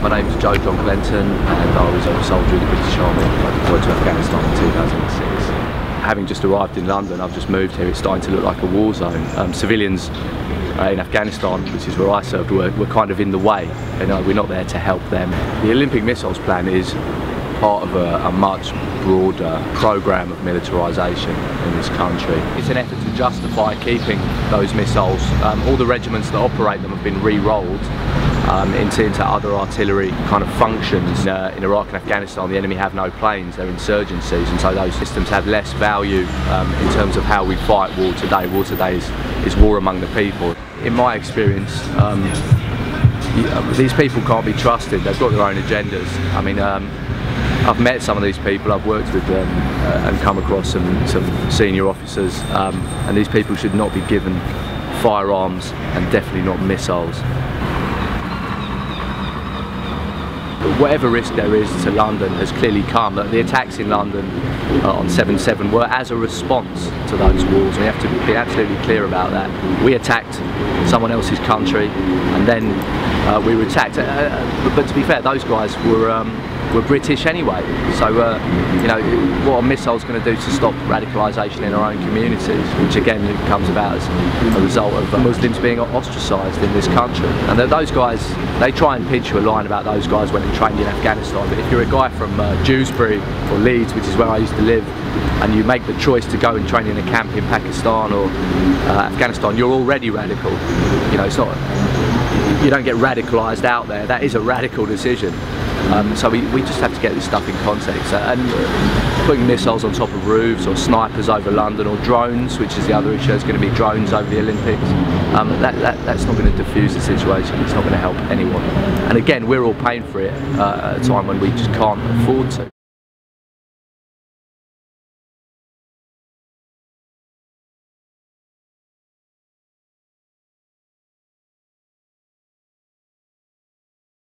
My name's Glenton and I was a soldier in the British Army. I deployed to Afghanistan in 2006. Having just arrived in London, I've just moved here, it's starting to look like a war zone. Civilians in Afghanistan, which is where I served, were kind of in the way. We're not there to help them. The Olympic missiles plan is part of a much broader programme of militarisation in this country. It's an effort to justify keeping those missiles. All the regiments that operate them have been re-rolled into other artillery kind of functions. In Iraq and Afghanistan, the enemy have no planes, they're insurgencies, and so those systems have less value in terms of how we fight war today. War today is war among the people. In my experience, these people can't be trusted. They've got their own agendas. I mean, I've met some of these people, I've worked with them and come across some senior officers, and these people should not be given firearms and definitely not missiles. Whatever risk there is to London has clearly come. The attacks in London on 7/7 were as a response to those wars. We have to be absolutely clear about that. We attacked someone else's country and then we were attacked. But to be fair, those guys were British anyway. So what are missiles going to do to stop radicalisation in our own communities, which again comes about as a result of Muslims being ostracised in this country. And those guys, they try and pitch you a line about those guys when they trained in Afghanistan, but if you're a guy from Dewsbury or Leeds, which is where I used to live, and you make the choice to go and train in a camp in Pakistan or Afghanistan, you're already radical. It's not, you don't get radicalised out there. That is a radical decision. So we just have to get this stuff in context, and putting missiles on top of roofs or snipers over London or drones, which is the other issue, is going to be drones over the Olympics, that's not going to diffuse the situation. It's not going to help anyone, and again we're all paying for it at a time when we just can't afford to.